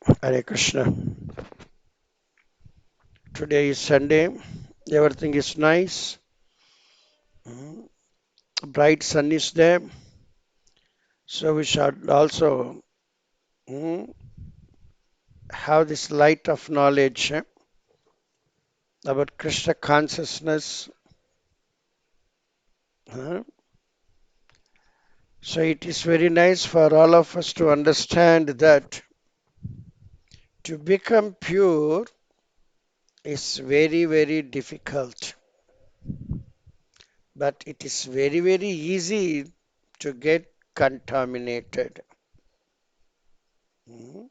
Hare Krishna. Today is Sunday. Everything is nice. Mm, Bright sun is there. So we should also mm, have this light of knowledge about Krishna consciousness. uh. So it is very nice for all of us to understand that to become pure is very, very difficult. But it is very, very easy to get contaminated. Mm.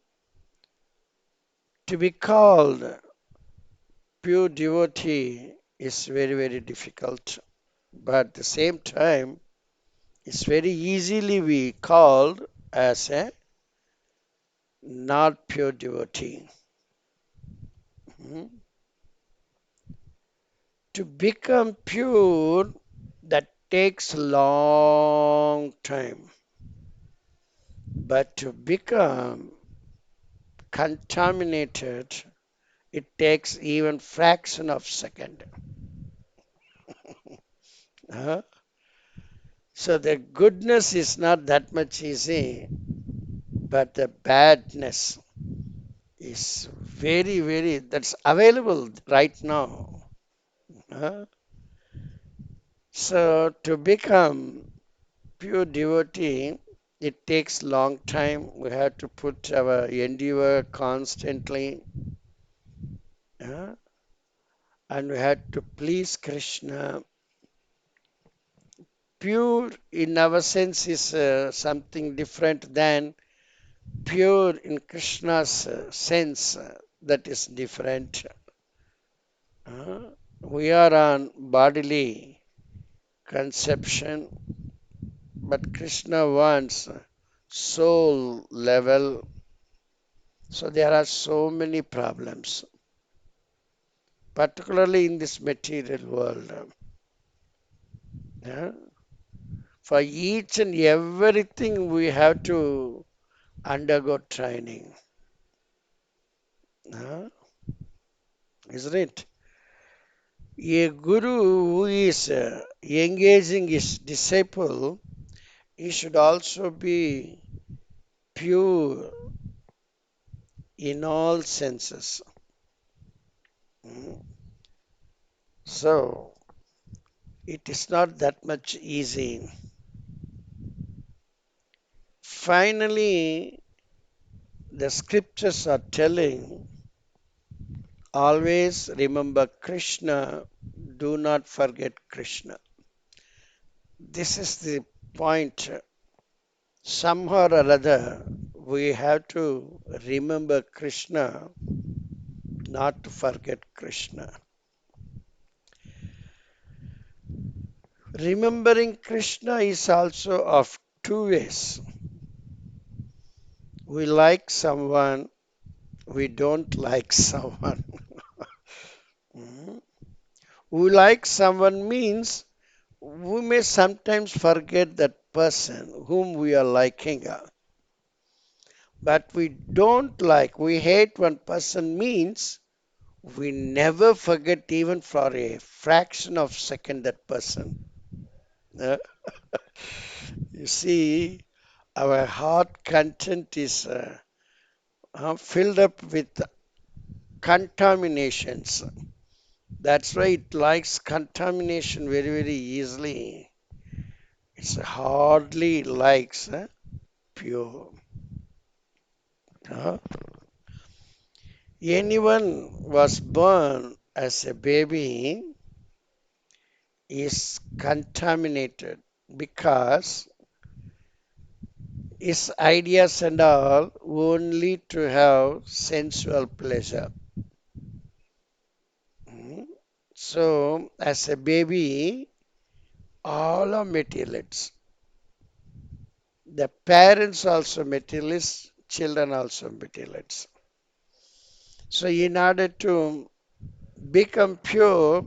To be called pure devotee is very, very difficult. But at the same time, it's very easily be called as a not pure devotee. Mhm. To become pure, that takes long time. But to become contaminated, it takes even fraction of second. Uh, So the goodness is not that much easy, but the badness is very, very, that's available right now. Uh, So to become pure devotee, it takes long time. We have to put our endeavor constantly, uh, and we have to please Krishna. Pure in our sense is something different than pure in Krishna's sense. That is different. Uh, we are on bodily conception, but Krishna wants soul level. So there are so many problems, particularly in this material world. Yeah. For each and everything, we have to undergo training, uh, isn't it? A guru who is engaging his disciple, he should also be pure in all senses. Mm. So it is not that much easy. Finally, the scriptures are telling always remember Krishna, do not forget Krishna. This is the point. Somehow or other, we have to remember Krishna, not to forget Krishna. Remembering Krishna is also of two ways. We like someone, we don't like someone. Mhm. We like someone means we may sometimes forget that person whom we are liking, but we don't like, we hate one person means we never forget even for a fraction of second that person. Uh, you see, our heart content is filled up with contaminations. That's why it likes contamination very, very easily. It's hardly likes pure. Uh, Anyone was born as a baby is contaminated because his ideas and all only to have sensual pleasure. Mm. So, as a baby, all are materialists. The parents also materialists, children also materialists. So, in order to become pure,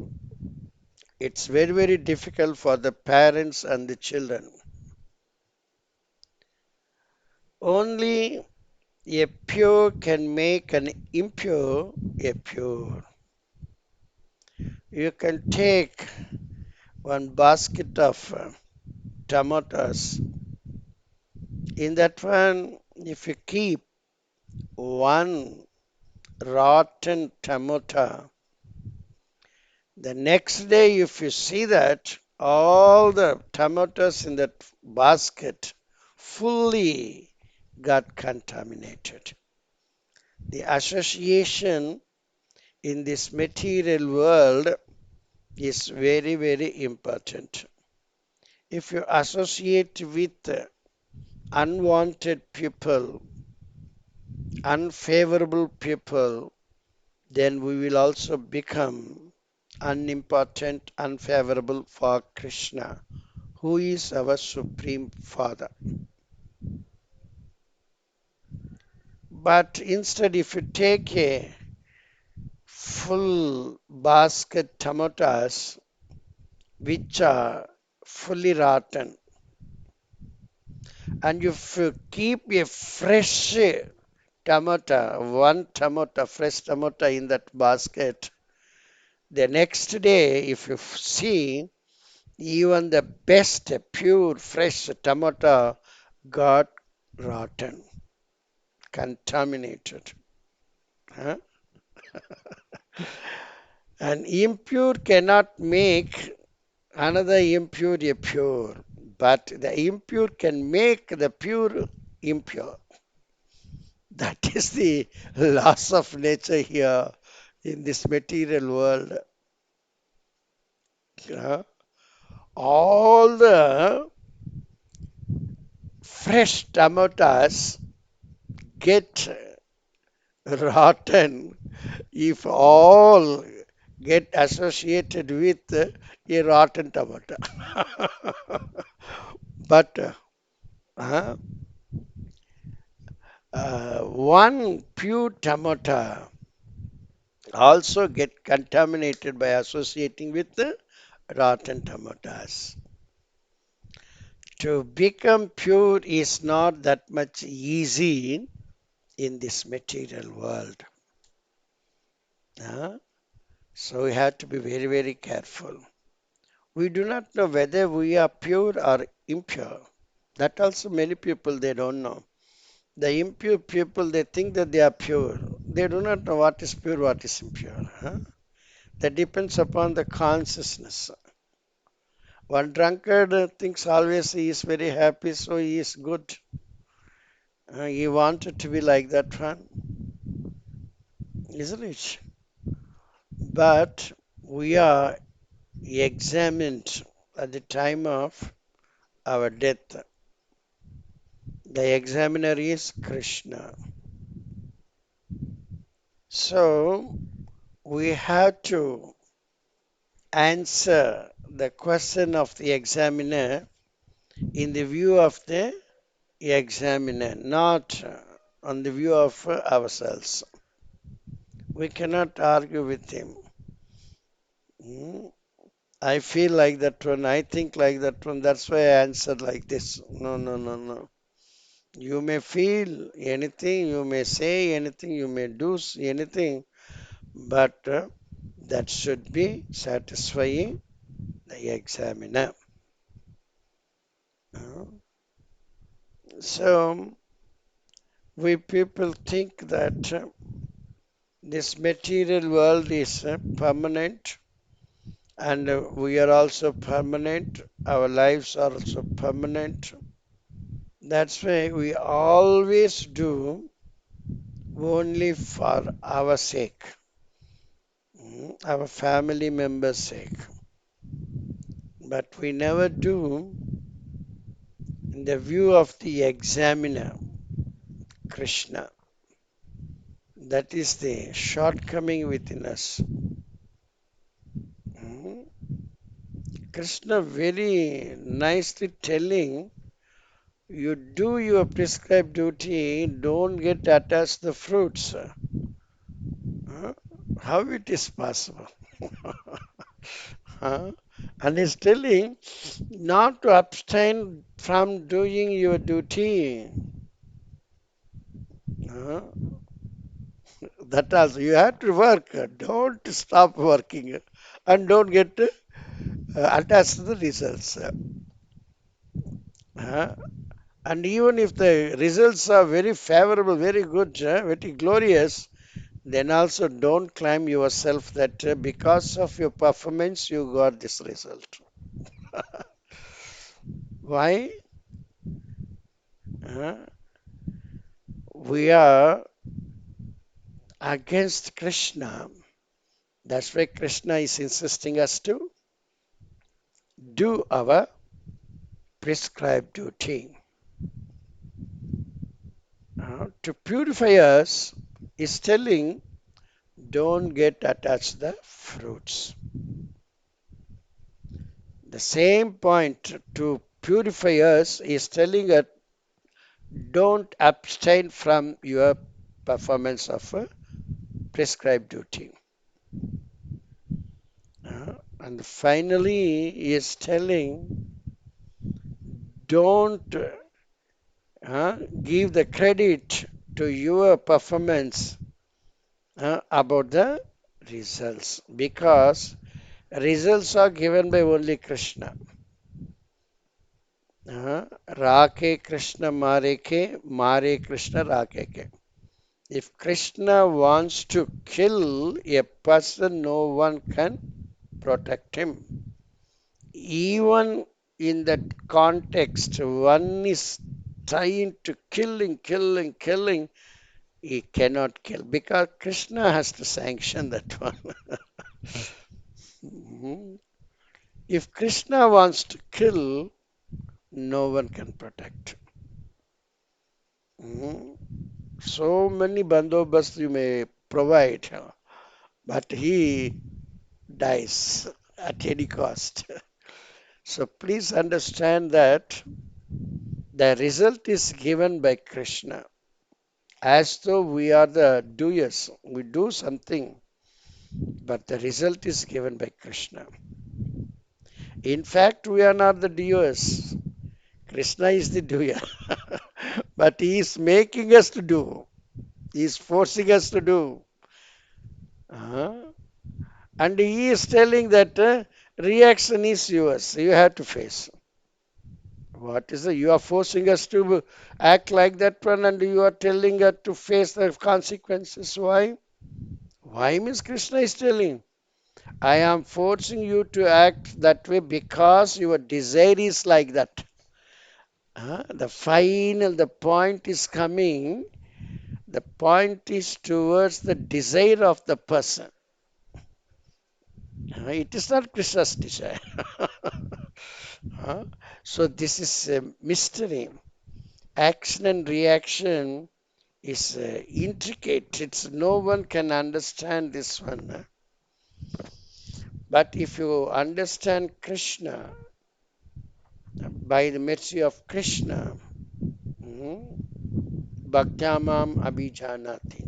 it's very, very difficult for the parents and the children. Only A pure can make an impure a pure. You can take one basket of tomatoes. In that one, if you keep one rotten tomato, the next day, if you see that all the tomatoes in that basket fully got contaminated. The association in this material world is very, very important. If you associate with unwanted people, unfavorable people, then we will also become unimportant, unfavorable for Krishna, who is our Supreme Father. But instead, if you take a full basket tomatoes which are fully rotten, and if you keep a fresh tomato, one tomato, fresh tomato in that basket, the next day, if you see, even the best pure fresh tomato got rotten, contaminated. Huh? And impure cannot make another impure a pure, but the impure can make the pure impure. That is the loss of nature here in this material world. Uh, all the fresh tomatoes get rotten if all get associated with a rotten tomato. But uh, one pure tomato also get contaminated by associating with the rotten tomatoes. To become pure is not that much easy in this material world. Uh, so we have to be very, very careful. We do not know whether we are pure or impure. That also many people they don't know. The impure people they think that they are pure. They do not know what is pure, what is impure. Huh? That depends upon the consciousness. One drunkard thinks always he is very happy, so he is good. He wanted to be like that one, isn't it? But we are examined at the time of our death. The examiner is Krishna. So we have to answer the question of the examiner in the view of the examiner, not on the view of ourselves. We cannot argue with him. Hmm? I feel like that one, I think like that one, that's why I answered like this. No, no, no, no. You may feel anything, you may say anything, you may do anything, but that should be satisfying the examiner. Uh, So we people think that this material world is permanent and we are also permanent. Our lives are also permanent. That's why we always do only for our sake, our family members' sake. But we never do in the view of the examiner, Krishna. That is the shortcoming within us. Mm. Krishna very nicely telling you do your prescribed duty, don't get attached to the fruits. Huh? How it is possible? Huh? And he's telling not to abstain from doing your duty. Uh, that also you have to work. Don't stop working and don't get attached to the results. Uh, and even if the results are very favorable, very good, very glorious, then also don't claim yourself that because of your performance you got this result. Why? Uh, we are against Krishna. That's why Krishna is insisting us to do our prescribed duty. To purify us is telling don't get attached to the fruits. The same point to purify us is telling us don't abstain from your performance of a prescribed duty. And finally, he is telling don't give the credit to your performance about the results because results are given by only Krishna. Rake Krishna Mare Krishna Rakeke. If Krishna wants to kill a person, no one can protect him. Even in that context, one is trying to killing, he cannot kill because Krishna has to sanction that one. Mhm. If Krishna wants to kill, no one can protect. Mhm. So many bandobast you may provide, but he dies at any cost. So please understand that the result is given by Krishna as though we are the doers. We do something, but the result is given by Krishna. In fact, we are not the doers. Krishna is the doer. But he is making us to do. He is forcing us to do. Uh, and he is telling that reaction is yours. You have to face. What is it? You are forcing us to act like that one, and you are telling us to face the consequences. Why? Why means Krishna is telling, I am forcing you to act that way because your desire is like that. The point is coming. The point is towards the desire of the person. It is not Krishna's desire. Uh, so this is a mystery. Action and reaction is intricate. It's no one can understand this one. But if you understand Krishna by the mercy of Krishna, Bhaktyamam Abhijanati.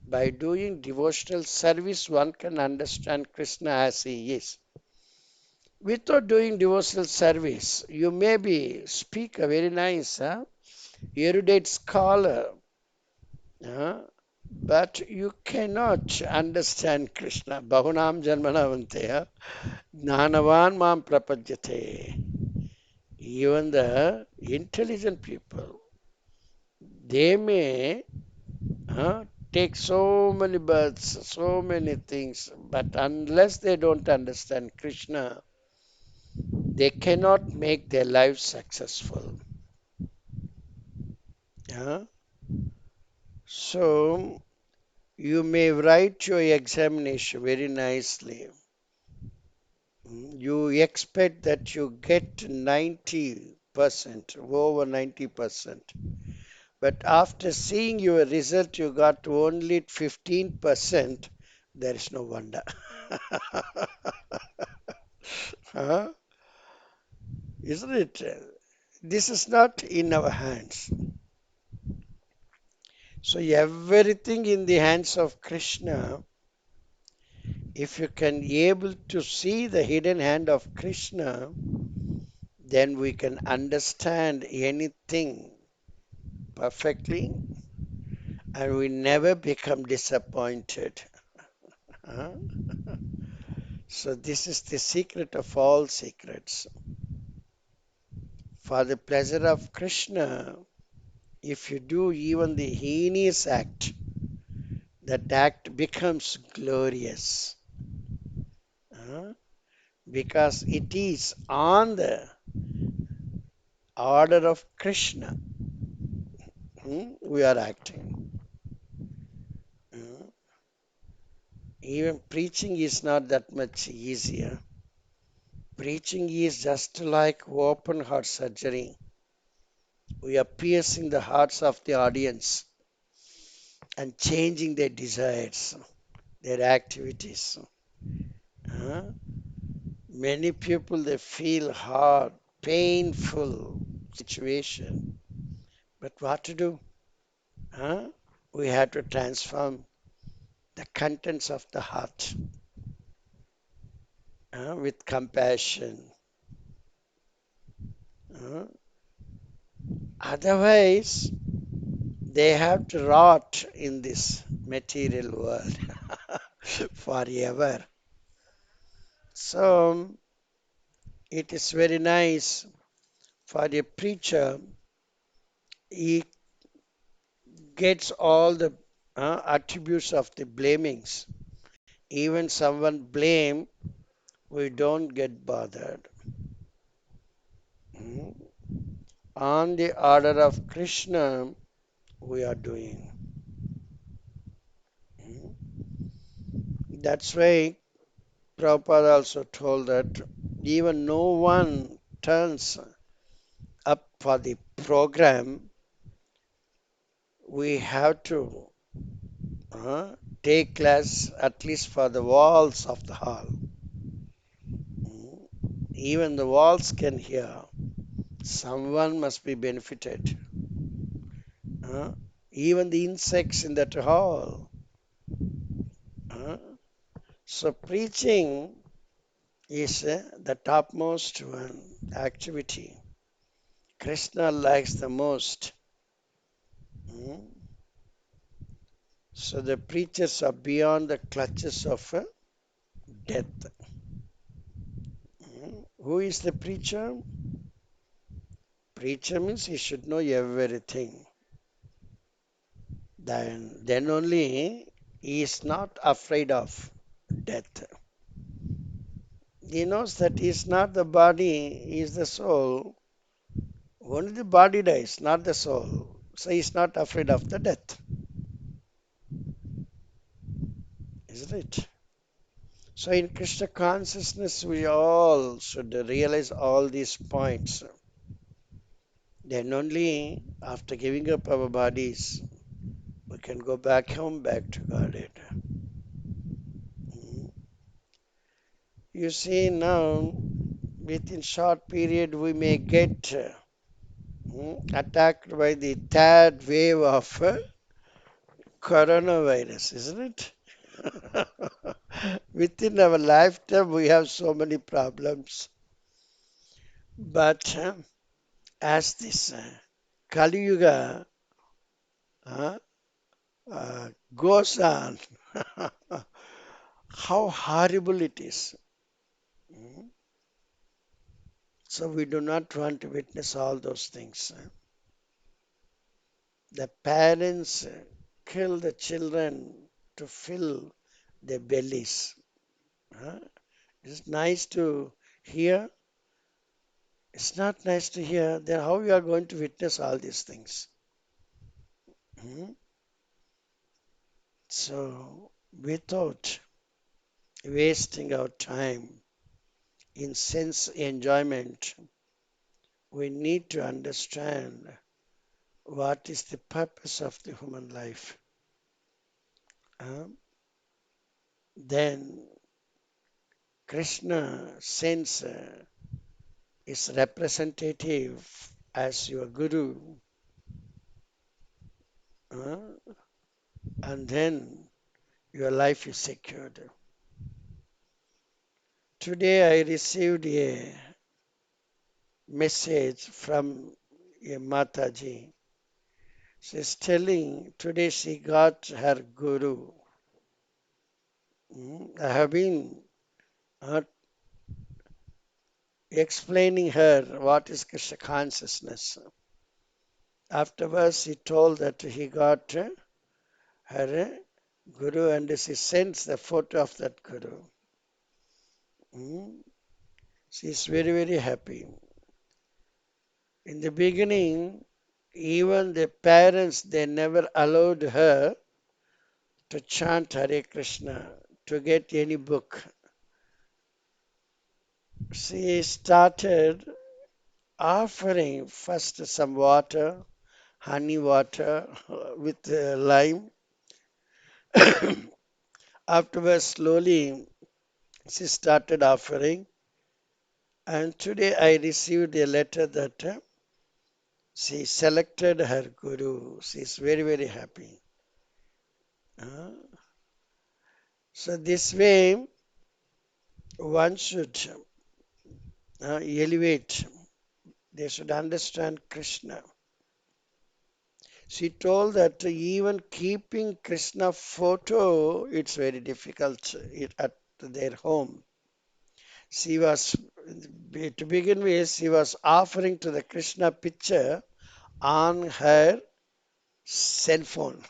By doing devotional service, one can understand Krishna as he is. Without doing devotional service, you may be speak a very nice, erudite scholar, uh, but you cannot understand Krishna. Bahunam janmana gnanavan mam prapajyate. Even the intelligent people, they may take so many births, so many things, but unless they don't understand Krishna, they cannot make their life successful. Yeah? So you may write your examination very nicely. You expect that you get 90%, over 90%. But after seeing your result, you got only 15%. There is no wonder. Huh? Isn't it? This is not in our hands. So everything in the hands of Krishna. If you can able to see the hidden hand of Krishna, then we can understand anything perfectly and we never become disappointed. Huh? So, this is the secret of all secrets. For the pleasure of Krishna, if you do even the heinous act, that act becomes glorious. Huh? Because it is on the order of Krishna. We are acting. Uh, Even preaching is not that much easier. Preaching is just like open heart surgery. We are piercing the hearts of the audience and changing their desires, their activities. Uh, Many people they feel hard, painful situation, but what to do? Huh? We have to transform the contents of the heart with compassion. Uh, Otherwise, they have to rot in this material world forever. So it is very nice for a preacher. He gets all the attributes of the blamings. Even someone blame, we don't get bothered. Mm. On the order of Krishna, we are doing. Mm. That's why Prabhupada also told that even no one turns up for the program, we have to uh, take class at least for the walls of the hall. Mm. Even the walls can hear. Someone must be benefited. Uh, Even the insects in that hall. Uh, so preaching is the topmost one activity. Krishna likes the most. Mm. So the preachers are beyond the clutches of death. Who is the preacher? Preacher means he should know everything. Then only he is not afraid of death. He knows that he is not the body, he is the soul. Only the body dies, not the soul. So he is not afraid of the death, isn't it? So in Krishna consciousness, we all should realize all these points. Then only after giving up our bodies, we can go back home, back to Godhead. Mm. You see now, within short period, we may get attacked by the third wave of coronavirus, isn't it? Within our lifetime, we have so many problems. But as this Kali Yuga uh, goes on, how horrible it is. Mm. So we do not want to witness all those things. The parents kill the children to fill their bellies. Uh, It's nice to hear. It's not nice to hear. Then how you are going to witness all these things? Hmm? So without wasting our time in sense enjoyment, we need to understand what is the purpose of the human life. Uh, then Krishna sends his representative as your guru, uh, and then your life is secured. Today I received a message from a Mataji. She's telling today she got her guru. I have been uh, explaining her what is Krishna consciousness. Afterwards, he told that he got her guru and she sends the photo of that guru. Mm. She is very, very happy. In the beginning, even the parents, they never allowed her to chant Hare Krishna, to get any book. She started offering first some water, honey water with lime. Afterwards, slowly she started offering. And today I received a letter that she selected her guru. She is very, very happy. Uh, so this way, one should elevate. They should understand Krishna. She told that even keeping Krishna photo, it's very difficult at their home. She was, to begin with, she was offering to the Krishna picture on her cell phone.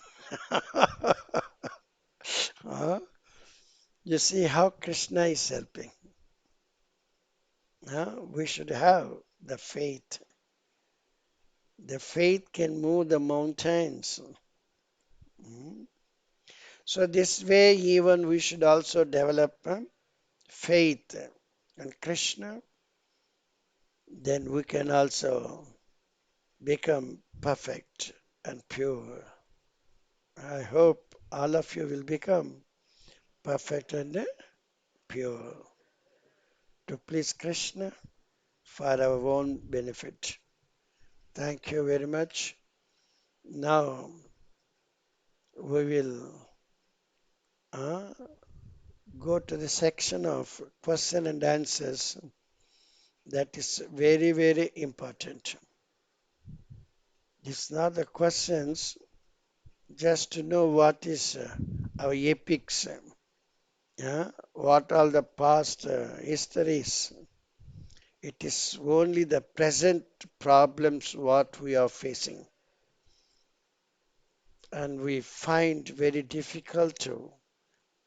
Uh, you see how Krishna is helping. We should have the faith. The faith can move the mountains. Mm. So this way, even we should also develop faith in Krishna. Then we can also become perfect and pure. I hope all of you will become perfect and pure to please Krishna for our own benefit. Thank you very much. Now we will uh, go to the section of question and answers that is very, very important. It's not the questions just to know what is our epics, what all the past histories. It is only the present problems what we are facing, and we find very difficult to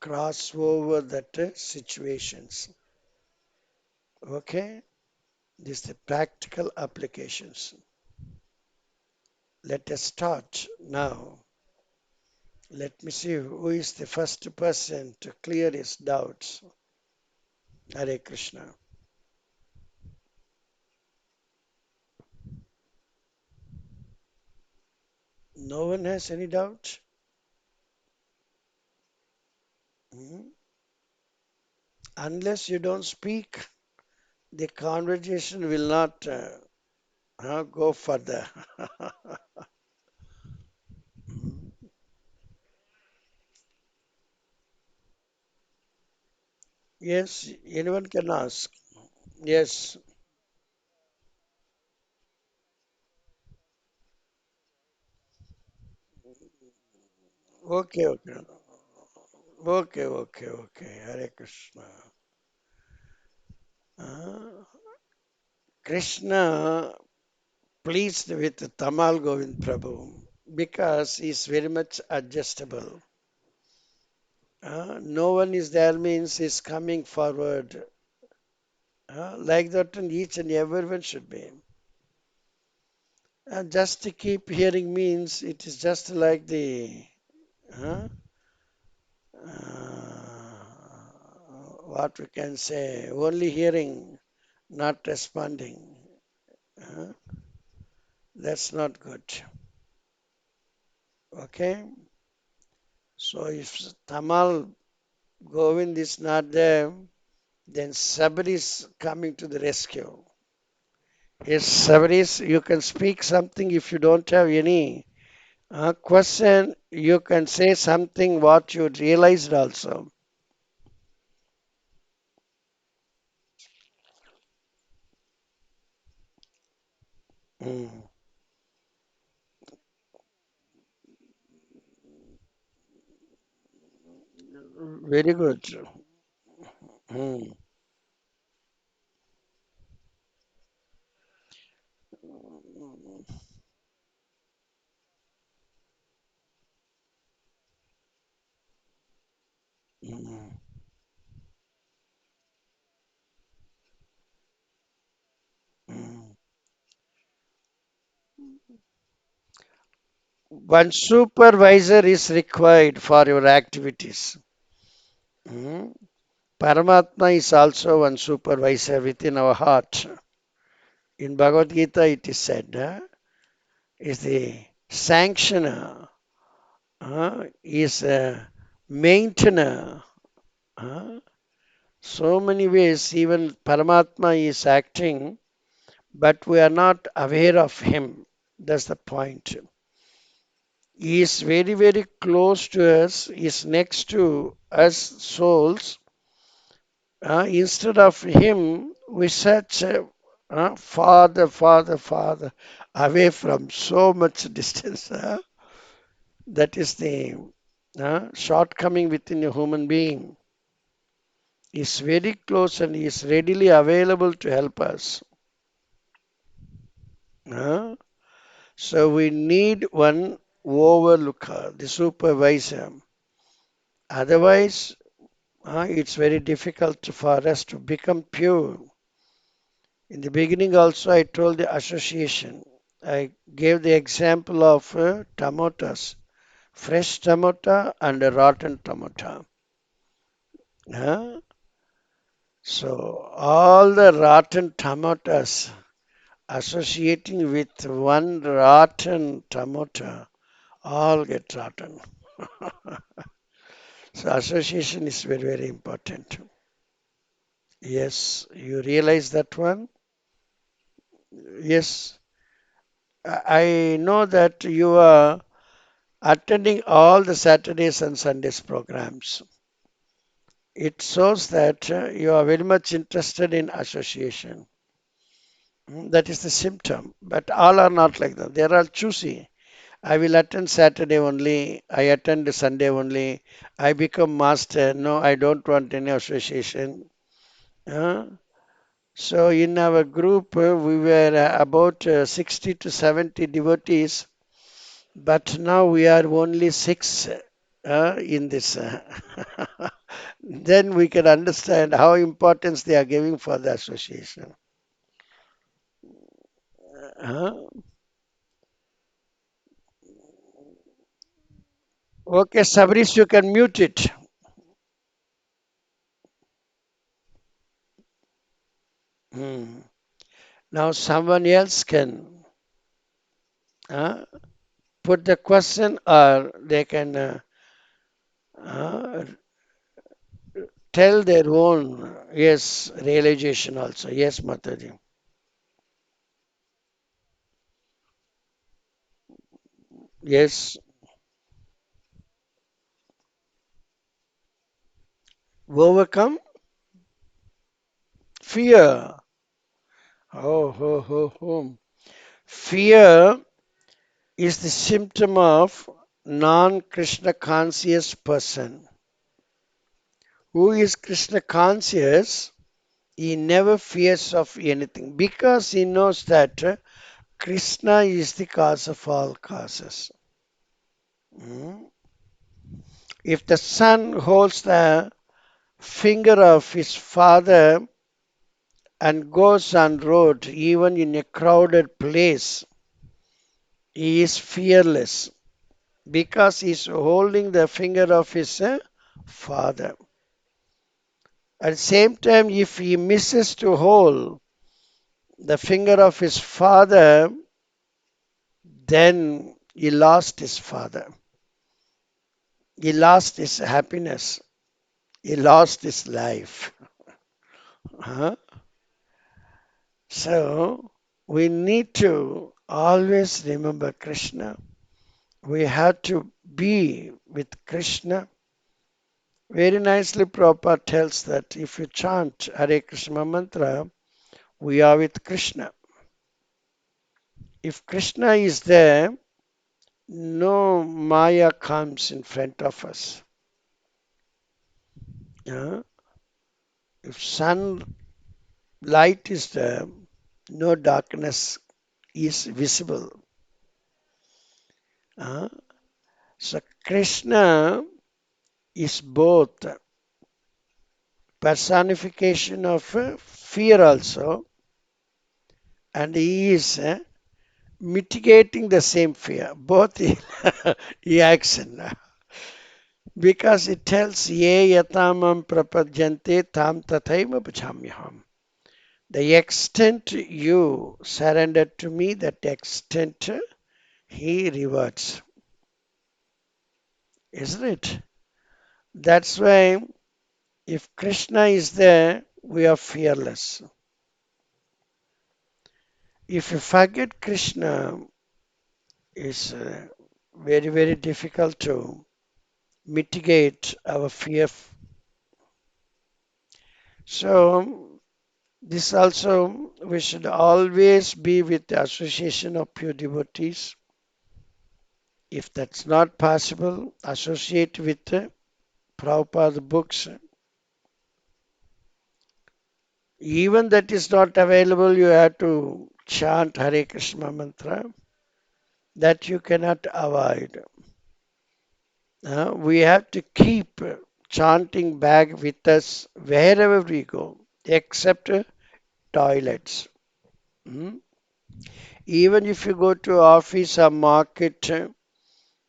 cross over that situations. Okay, this is the practical applications. Let us start now. Let me see who is the first person to clear his doubts. Hare Krishna. No one has any doubt? Hmm? Unless you don't speak, the conversation will not go further. Yes, anyone can ask. Yes. Okay, okay. Okay, okay, okay. Hare Krishna. Uh, Krishna pleased with Tamal Govind Prabhu because he's very much adjustable. No one is there means he's coming forward. Like that, and each and everyone should be. Just to keep hearing means it is just like the uh, what we can say, only hearing, not responding. Uh, that's not good. Okay, so if Tamal Govind is not there, then somebody is coming to the rescue. Yes, Sabris, you can speak something if you don't have any question. You can say something what you realized also. Mm. Very good. Hmm. Hmm. Hmm. One supervisor is required for your activities. Hmm. Paramatma is also one supervisor within our heart. In Bhagavad Gita, it is said, is the sanctioner, is a maintainer. Uh, so many ways, even Paramatma is acting, but we are not aware of him. That's the point. He is very, very close to us, is next to us souls. Instead of him, we search Father, Father, Father, away from so much distance. That is the shortcoming within a human being. Is very close and is readily available to help us. Uh, so we need one overlooker, the supervisor. Otherwise, it's very difficult for us to become pure. In the beginning, also, I told the association. I gave the example of tomatoes, fresh tomato and a rotten tomato. Uh, so, all the rotten tomatoes associating with one rotten tomato all get rotten. So, association is very, very important. Yes, you realize that one? Yes, I know that you are attending all the Saturdays and Sundays programs. It shows that you are very much interested in association. That is the symptom. But all are not like that. They are all choosy. I will attend Saturday only. I attend Sunday only. I become master. No, I don't want any association. Uh, so in our group, we were about 60 to 70 devotees. But now we are only six in this. Then we can understand how importance they are giving for the association. Uh, okay, Sabris, you can mute it. Hmm. Now someone else can uh, put the question or they can uh, tell their own, yes, realization also. Yes, Mataji. Yes, overcome fear. Oh, ho, ho, ho. Fear is the symptom of non-Krishna conscious person. Who is Krishna conscious? He never fears of anything because he knows that Krishna is the cause of all causes. Mm. If the son holds the finger of his father and goes on road, even in a crowded place, he is fearless because he is holding the finger of his father. At the same time, if he misses to hold the finger of his father, then he lost his father. He lost his happiness. He lost his life. Huh? So we need to always remember Krishna. We have to be with Krishna. Very nicely, Prabhupada tells that if you chant Hare Krishna mantra, we are with Krishna. If Krishna is there, no Maya comes in front of us. Uh, if sun light is there, no darkness is visible. Uh, so Krishna is both personification of fear also, and he is mitigating the same fear. Both he acts in, because it tells ye yatamam prapadyante tam tathaiva bhajamyaham. The extent you surrender to me, that extent he rewards, isn't it? That's why if Krishna is there, we are fearless. If you forget Krishna, it's very, very difficult to mitigate our fear. So, this also, we should always be with the association of pure devotees. If that's not possible, associate with Prabhupada books. Even that is not available, you have to chant Hare Krishna mantra. That you cannot avoid. We have to keep chanting back with us wherever we go, except toilets. Mm. Even if you go to office or market,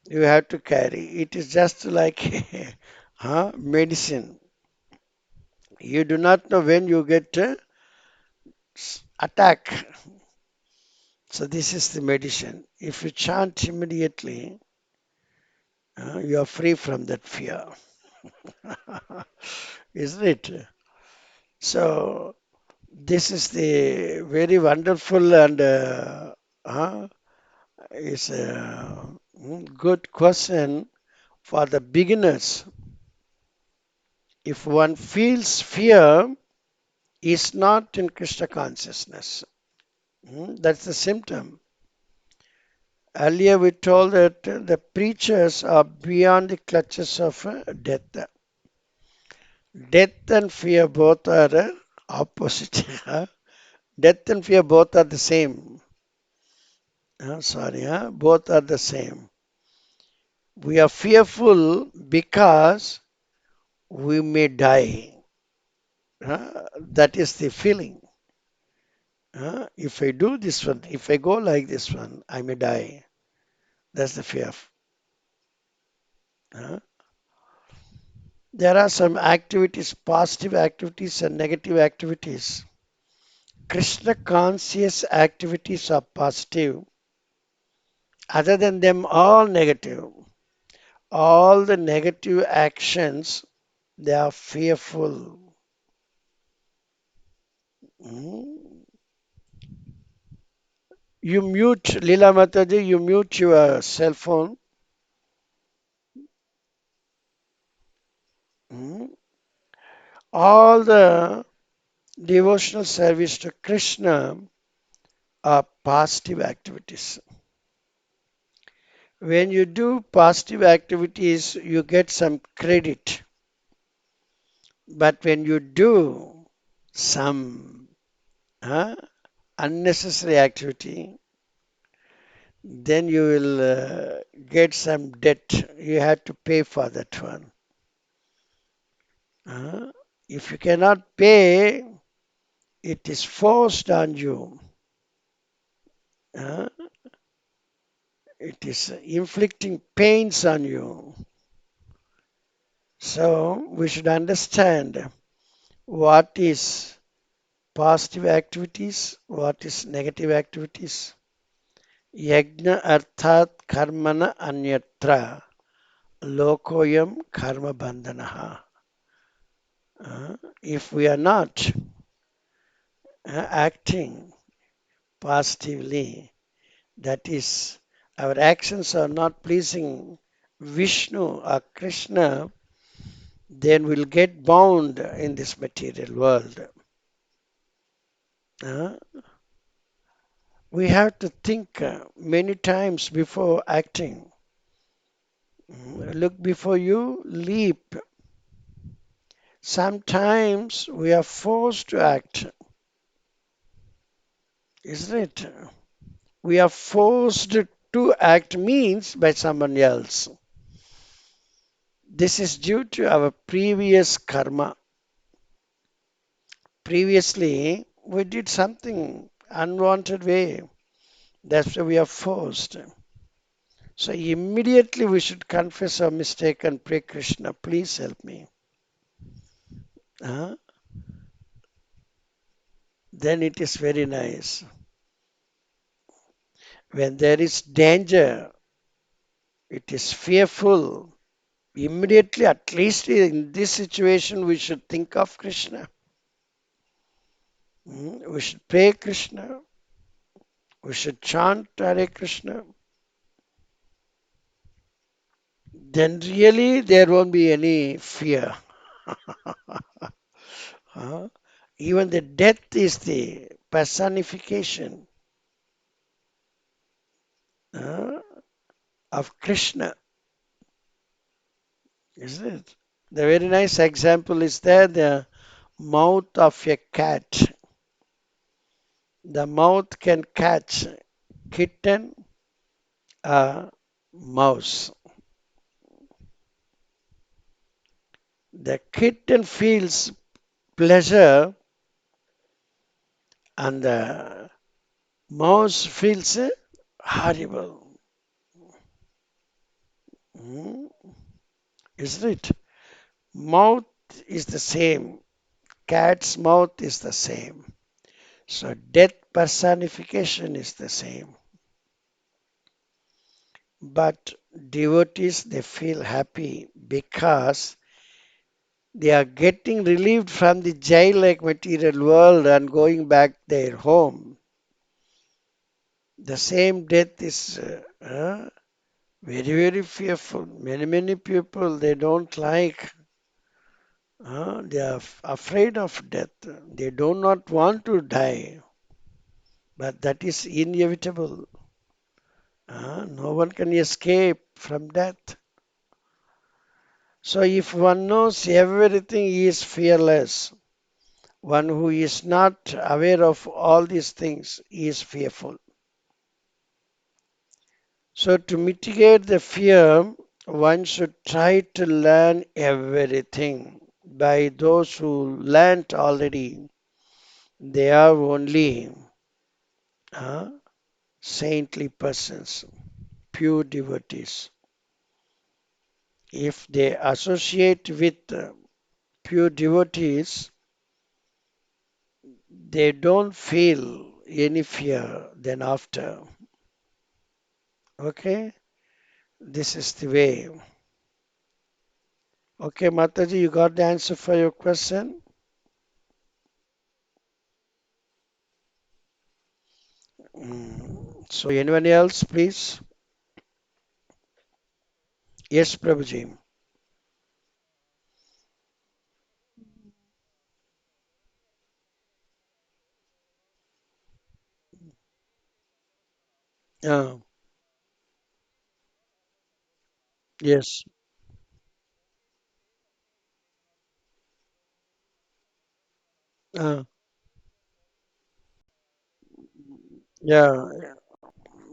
you have to carry. It is just like medicine. You do not know when you get attack. So this is the medicine. If you chant immediately, you are free from that fear, isn't it? So this is the very wonderful and is a good question for the beginners. If one feels fear, is not in Krishna consciousness. That's the symptom. Earlier we told that the preachers are beyond the clutches of death. Death and fear both are opposite. Death and fear both are the same. Sorry, both are the same. We are fearful because we may die. That is the feeling. If I do this one, if I go like this one, I may die. That's the fear. Uh, there are some activities, positive activities and negative activities. Krishna conscious activities are positive. Other than them, all negative. All the negative actions, they are fearful. Mm. You mute, Lila Mataji, you mute your cell phone. Mm. All the devotional service to Krishna are positive activities. When you do positive activities, you get some credit. But when you do some unnecessary activity, then you will get some debt. You have to pay for that one. Uh, if you cannot pay, it is forced on you. Uh, it is inflicting pains on you. So we should understand what is positive activities, what is negative activities. Yajna arthat karmana anyatra lokoyam karma bandhanaha. If we are not acting positively, that is, our actions are not pleasing Vishnu or Krishna, then we'll get bound in this material world. Uh, we have to think many times before acting. Look before you leap. Sometimes we are forced to act, isn't it? We are forced to act means by someone else. This is due to our previous karma. Previously, we did something unwanted way. That's why we are forced. So immediately we should confess our mistake and pray, Krishna, please help me. Huh? Then it is very nice. When there is danger, it is fearful. Immediately, at least in this situation, we should think of Krishna. We should pray Krishna. We should chant Hare Krishna. Then really there won't be any fear. Huh? Even the death is the personification uh, of Krishna, isn't it? The very nice example is there, the mouth of a cat. The mouth can catch kitten, mouse. The kitten feels pleasure and the mouse feels horrible. Hmm? Isn't it? Mouth is the same. Cat's mouth is the same. So death personification is the same. But devotees, they feel happy because they are getting relieved from the jail-like material world and going back their home. The same death is very, very fearful. Many, many people, they don't like, they are afraid of death. They do not want to die, but that is inevitable. No one can escape from death. So if one knows everything, he is fearless. One who is not aware of all these things is fearful. So to mitigate the fear, one should try to learn everything. By those who learnt already, they are only uh, saintly persons, pure devotees. If they associate with pure devotees, they don't feel any fear then after. Okay, this is the way. Okay, Mataji, you got the answer for your question? So, anyone else, please? Yes, Prabhuji. Uh, yes. Uh, yeah.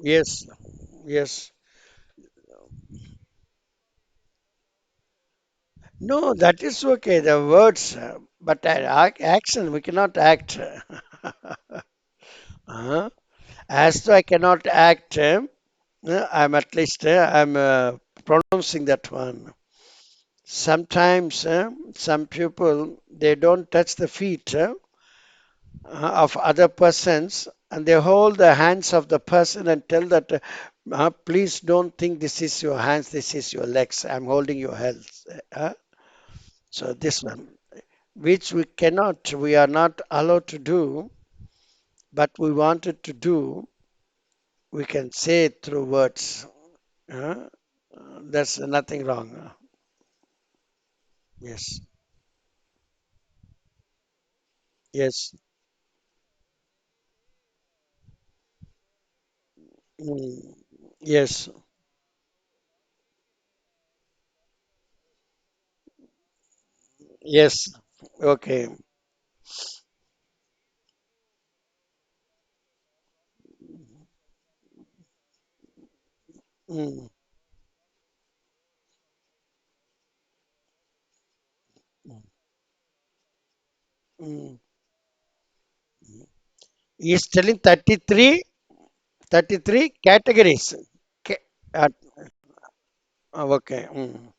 Yes. Yes. No, that is okay. The words, but action, we cannot act. uh, as though I cannot act, I'm at least I'm pronouncing that one. Sometimes some people they don't touch the feet of other persons and they hold the hands of the person and tell that please don't think this is your hands, this is your legs, I'm holding your health. So this one which we are not allowed to do, but we wanted to do, we can say it through words. uh, that's nothing wrong. Yes. Yes. Mm, yes. Yes. Okay. Mm, mm. He's telling 33, 33 categories. Ca- uh, okay. Mm.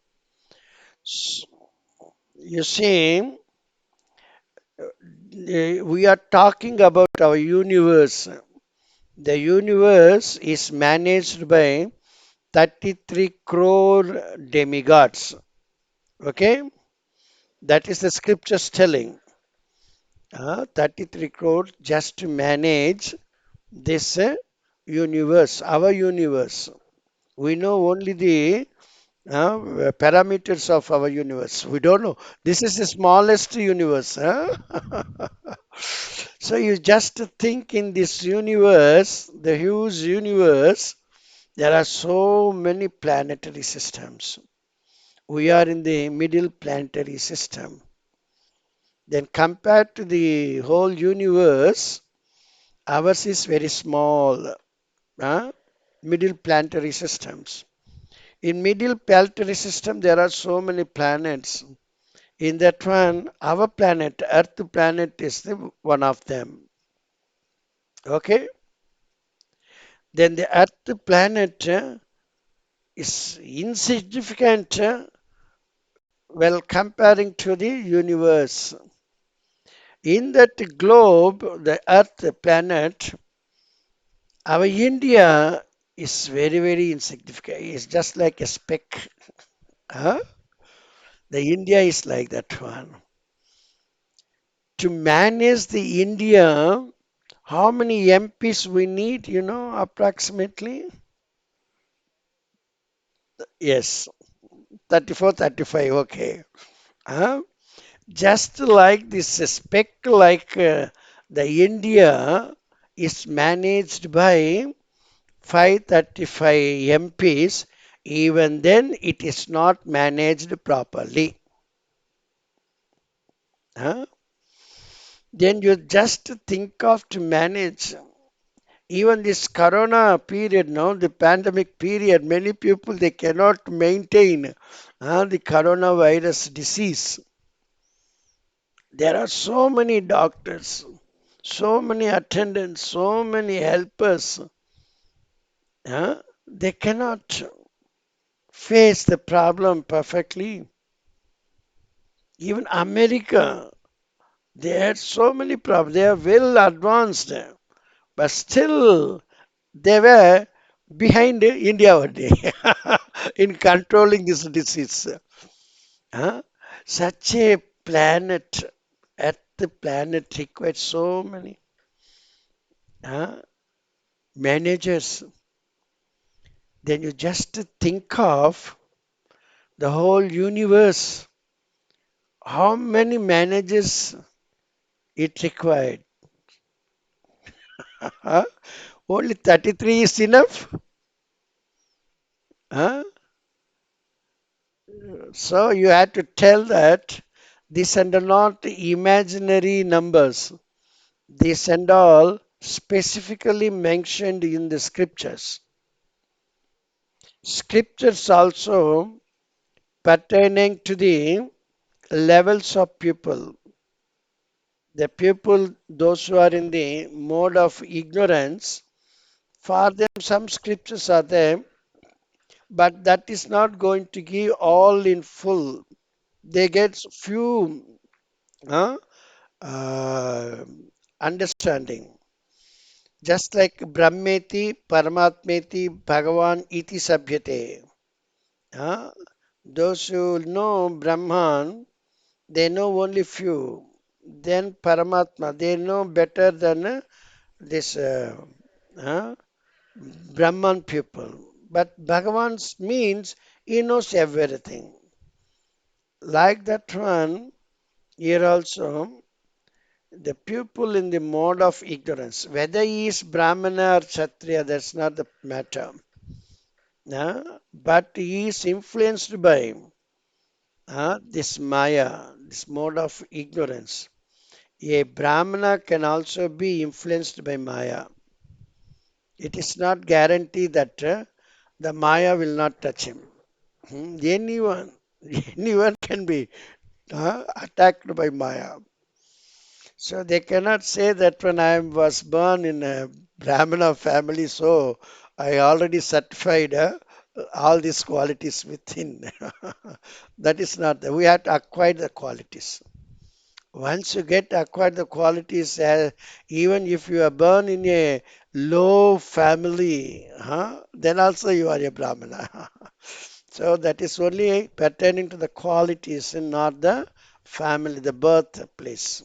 S- You see, we are talking about our universe. The universe is managed by 33 crore demigods. Okay? That is the scriptures telling. 33 crore just to manage this universe, our universe. We know only the parameters of our universe. We don't know. This is the smallest universe. Huh? So you just think in this universe, the huge universe, there are so many planetary systems. We are in the middle planetary system. Then compared to the whole universe, ours is very small. Huh? Middle planetary systems. In middle planetary system, there are so many planets. In that one, our planet, Earth planet, is one of them. Okay? Then the Earth planet is insignificant well comparing to the universe. In that globe, the Earth planet, our India is very, very insignificant. It's just like a speck. Huh? The India is like that one. To manage the India, how many MPs we need, approximately? Yes, 34, 35. Okay. Huh? Just like this speck, like the India is managed by 535 MPs, even then it is not managed properly. Huh? Then you just think of to manage even this corona period, no, the pandemic period, many people they cannot maintain the coronavirus disease. There are so many doctors, so many attendants, so many helpers. They cannot face the problem perfectly. Even America, they had so many problems. They are well advanced, but still they were behind India only in controlling this disease. Huh? Such a planet, at the planet requires so many huh, managers. Then you just think of the whole universe, how many managers it required. Huh? Only 33 is enough. Huh? So you had to tell that these are not imaginary numbers. These and all specifically mentioned in the scriptures. Scriptures also pertaining to the levels of people. The people, those who are in the mode of ignorance, for them some scriptures are there, but that is not going to give all in full. They get few huh, uh, understanding. Just like Brahmeti, Paramatmeti, Bhagavan iti sabhyate. Huh? Those who know Brahman, they know only few. Then Paramatma, they know better than this huh, Brahman people. But Bhagavan means he knows everything. Like that one, here also, the people in the mode of ignorance, whether he is Brahmana or Kshatriya, that's not the matter. But he is influenced by this Maya. this mode of ignorance. A Brahmana can also be influenced by Maya. It is not guaranteed that the Maya will not touch him. Anyone, anyone can be attacked by Maya. So they cannot say that when I was born in a Brahmana family, so I already certified all these qualities within. That is not. We have to acquire the qualities. Once you get acquired the qualities, even if you are born in a low family, then also you are a Brahmana. So that is only pertaining to the qualities and not the family, the birthplace.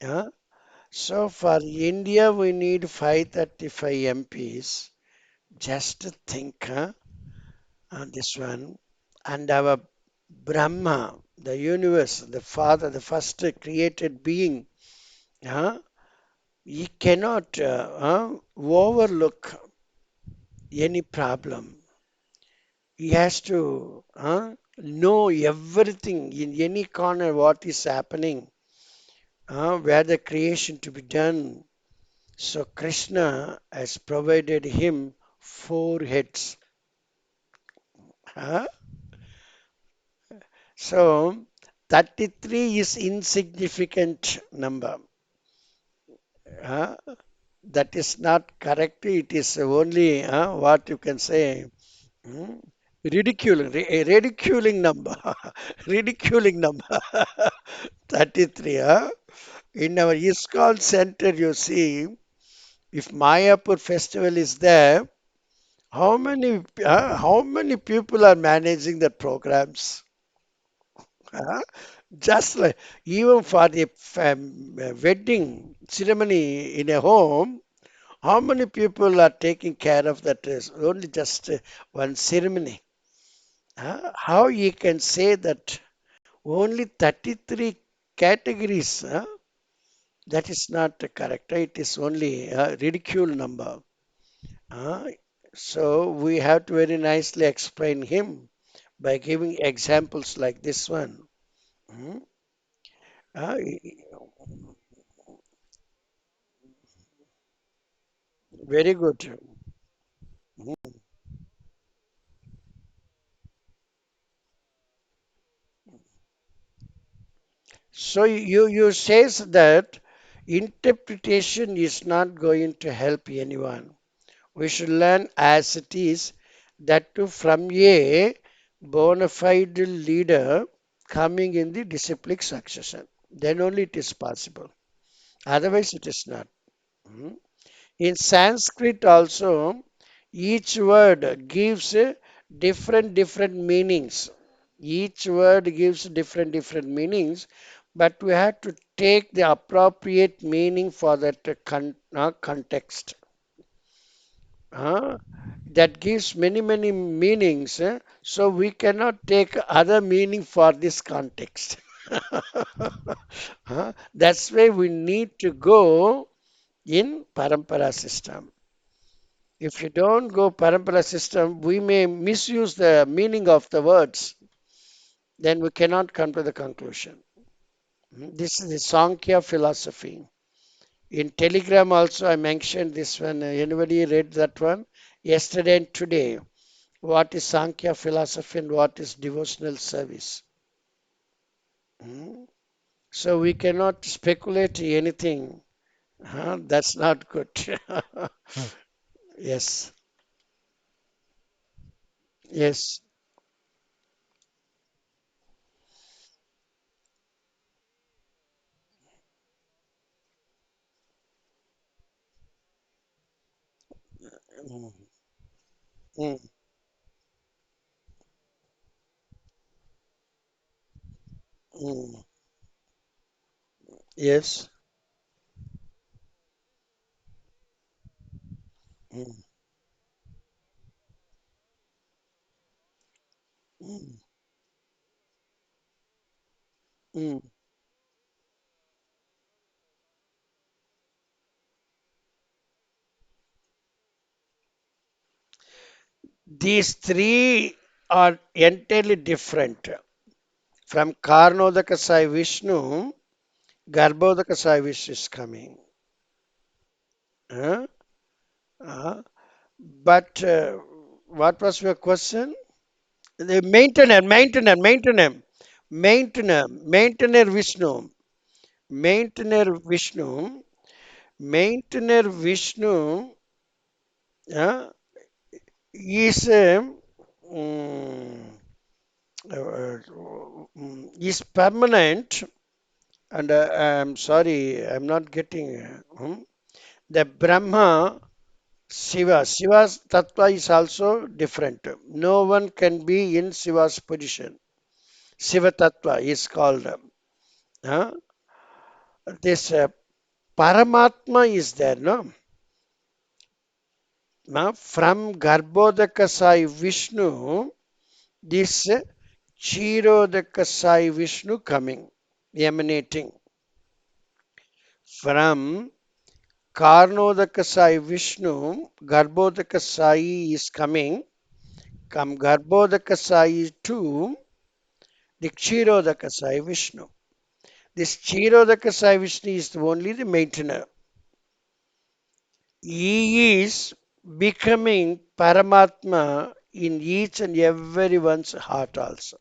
Huh? So for India, we need 535 MPs. Just to think on this one. And our Brahma, the universe, the Father, the first created being, huh? He cannot overlook any problem. He has to know everything in any corner what is happening, where the creation to be done. So Krishna has provided him four heads. Huh? So 33 is insignificant number. Huh? That is not correct. It is only what you can say. Hmm? Ridiculing number. Ridiculing number. 33. Huh? In our ISKCON center, you see, if Mayapur festival is there, how many people are managing the programs? Huh? Just like even for the wedding ceremony in a home, how many people are taking care of that? Is only just one ceremony. How you can say that only 33 categories? That is not correct. It is only a ridicule number. Uh, so we have to very nicely explain him by giving examples like this one. Mm. Uh, Very good. Mm. So you says that interpretation is not going to help anyone. We should learn as it is, that too from a bona fide leader coming in the disciplic succession. Then only it is possible. Otherwise, it is not. Mm. In Sanskrit also, each word gives different meanings. Each word gives different meanings, but we have to take the appropriate meaning for that context. Uh, that gives many meanings, so we cannot take other meaning for this context. That's why we need to go in parampara system. If you don't go parampara system, we may misuse the meaning of the words. Then we cannot come to the conclusion. This is the Sankhya philosophy. In Telegram also I mentioned this one. Anybody read that one? Yesterday and today. What is Sankhya philosophy and what is devotional service? Hmm? So we cannot speculate anything. That's not good. Yes, yes. Mm, mm, mm. Yes. Mm, mm, mm. These three are entirely different. From Karnodakasai Vishnu, Garbhodakasai Vishnu is coming. Huh? Uh, but what was your question? The maintainer Vishnu, maintainer Vishnu, maintainer Vishnu uh, is mm, is permanent. And I'm sorry, I'm not getting. The Brahma, Shiva's tattva is also different. No one can be in Shiva's position. Shiva tattva is called. Uh, this Paramatma is there, no? From Garbhodakasai Vishnu, this Kshirodakasai Vishnu coming, emanating from Karnodakasai Vishnu, Garbhodakasai is coming. Come Garbhodakasai to the Kshirodakasai Vishnu. This Kshirodakasai Vishnu is only the maintainer. He is becoming Paramatma in each and everyone's heart also.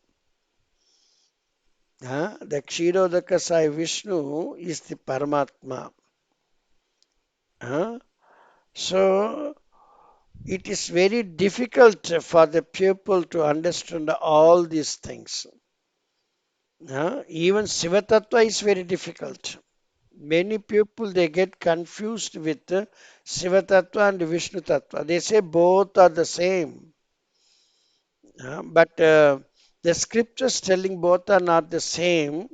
The Kshirodakasai Vishnu is the Paramatma. Huh? So it is very difficult for the pupil to understand all these things. Even Shiva Tattva is very difficult. Many people they get confused with Shiva Tattva and Vishnu Tattva. They say both are the same. But the scriptures telling both are not the same.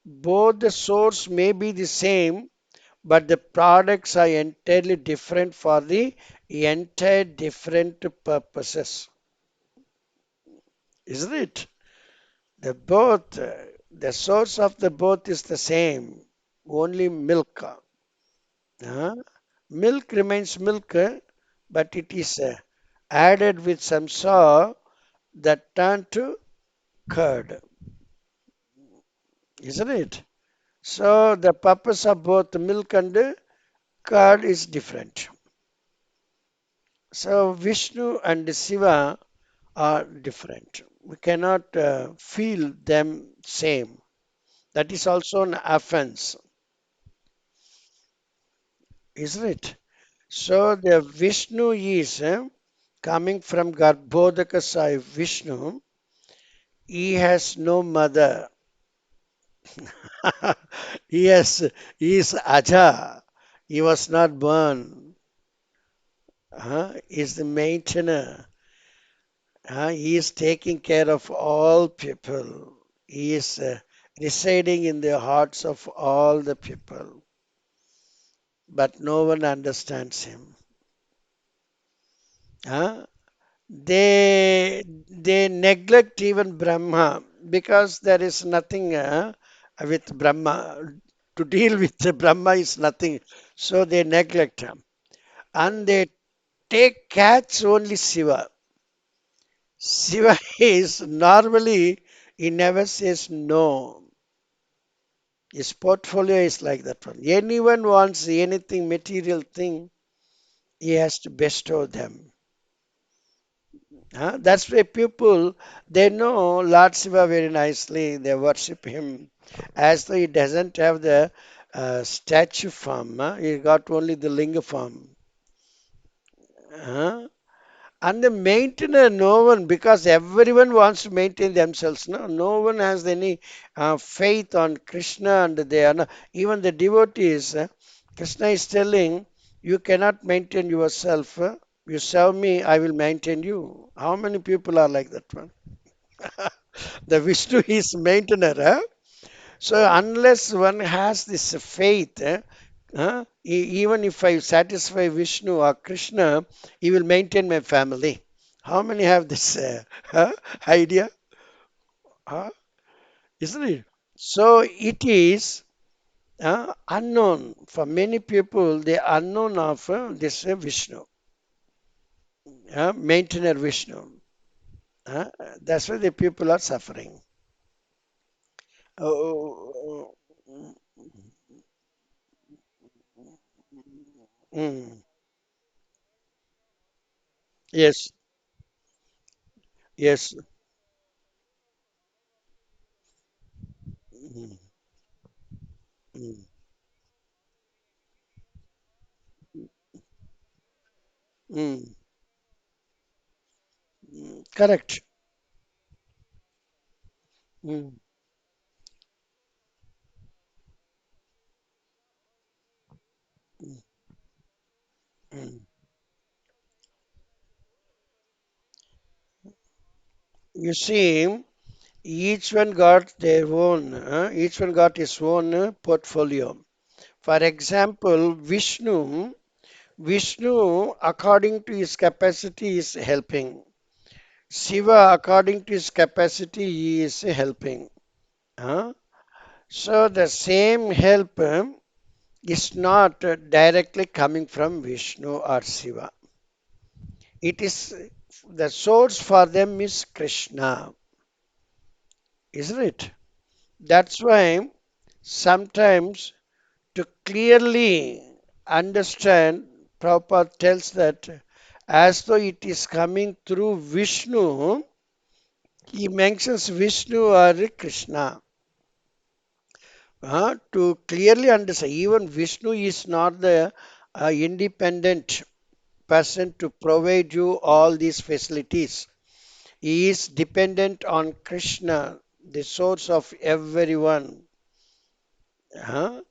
Both the source may be the same, but the products are entirely different for the entire different purposes. Isn't it? The source of the both is the same, only milk. Uh, Milk remains milk, but it is added with some sour that turn to curd, isn't it? So the purpose of both milk and curd is different. So Vishnu and Shiva are different. We cannot feel them same. That is also an offense, isn't it? So the Vishnu is coming from Garbhodaka Sai Vishnu. He has no mother. Yes, he is Aja. He was not born. He is the maintainer. He is taking care of all people. He is residing in the hearts of all the people, but no one understands him. Huh? They neglect even Brahma because there is nothing with Brahma to deal with. The Brahma is nothing, so they neglect him and they take catch only Shiva. Shiva is normally he never says no. His portfolio is like that one. Anyone wants anything material thing, he has to bestow them. That's why people they know Lord Shiva very nicely. They worship him as though he doesn't have the statue form. He got only the linga form. Huh? And the maintainer, no one, because everyone wants to maintain themselves. No one has any faith on Krishna, and they are not, even the devotees. Krishna is telling, you cannot maintain yourself. You serve me, I will maintain you. How many people are like that one? The Vishnu is maintainer. So unless one has this faith, even if I satisfy Vishnu or Krishna, he will maintain my family. How many have this idea? Huh? Isn't it? So it is unknown for many people. They are unknown of this Vishnu, maintainer Vishnu. Uh, that's why the people are suffering. Oh, mm, yes, yes. Mm, mm, mm, correct. Mm, mm, mm. You see, each one got his own portfolio. For example, Vishnu, according to his capacity, is helping. Shiva, according to his capacity, he is helping. Huh? So the same help is not directly coming from Vishnu or Shiva. It is the source for them is Krishna, isn't it? That's why sometimes to clearly understand, Prabhupada tells that as though it is coming through Vishnu, he mentions Vishnu or Krishna. To clearly understand, even Vishnu is not the independent person to provide you all these facilities. He is dependent on Krishna, the source of everyone. Huh?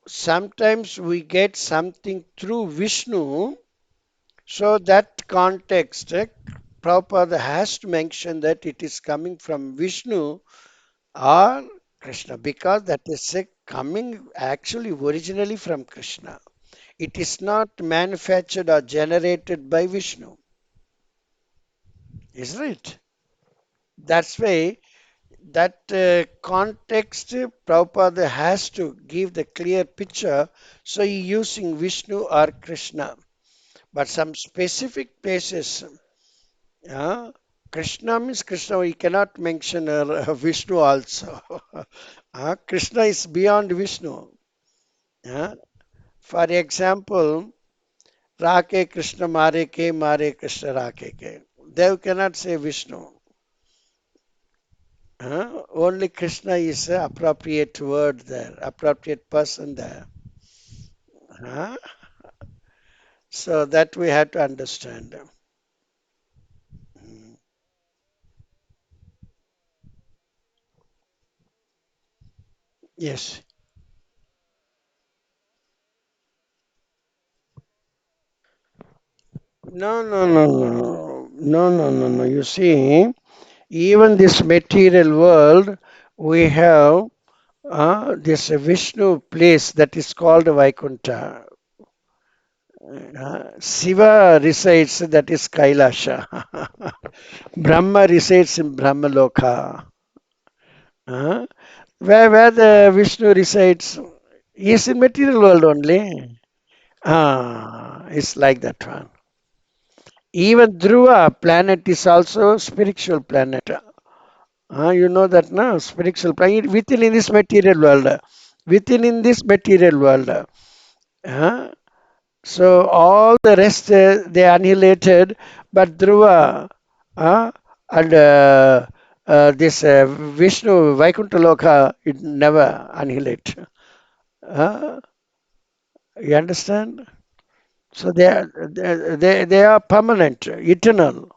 Sometimes we get something through Vishnu, so that context, Prabhupada has to mention that it is coming from Vishnu or Krishna because that is coming actually originally from Krishna. It is not manufactured or generated by Vishnu, isn't it? That's why that context Prabhupada has to give the clear picture. So he using Vishnu or Krishna. But some specific places, uh, Krishna means Krishna. We cannot mention Vishnu also. Krishna is beyond Vishnu. Uh, for example, Rake Krishna Mare Krishna Rake Ke. They cannot say Vishnu. Only Krishna is a appropriate word there, appropriate person there. Uh, so that we have to understand. Mm. Yes. No, no, no, no, no, no, no, no. You see, even this material world, we have this Vishnu place that is called Vaikuntha. Shiva resides, that is Kailasha. Brahma resides in Brahmaloka. Uh, where the Vishnu resides, he is in material world only. It's like that one. Even Dhruva planet is also spiritual planet. You know that now, spiritual planet within in this material world. Within in this material world. Uh, so all the rest they annihilated, but Dhruva and this Vishnu Vaikuntha Loka it never annihilate. Uh, you understand? So they are permanent, eternal.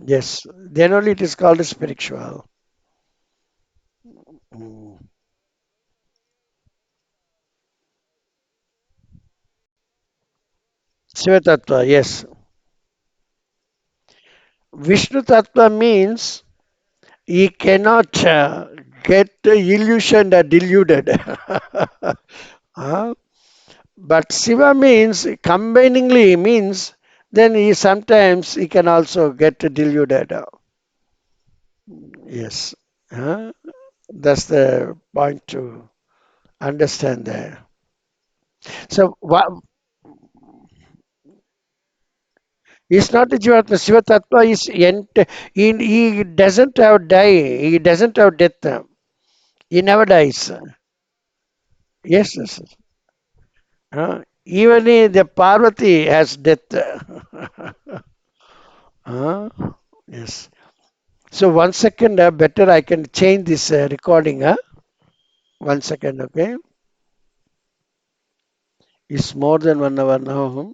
Yes, then only it is called spiritual. Mm. Shiva Tattva, yes. Vishnu Tattva means he cannot get illusioned or deluded. Huh? But Shiva means combiningly means then he sometimes he can also get deluded. Yes. Huh? That's the point to understand there. So He's not a Jivatma. Shiva Tattva is he doesn't have die. He doesn't have death. He never dies. Yes, yes. Yes. Even the Parvati has death. Uh, yes. So 1 second, better I can change this recording. 1 second, okay? It's more than 1 hour now.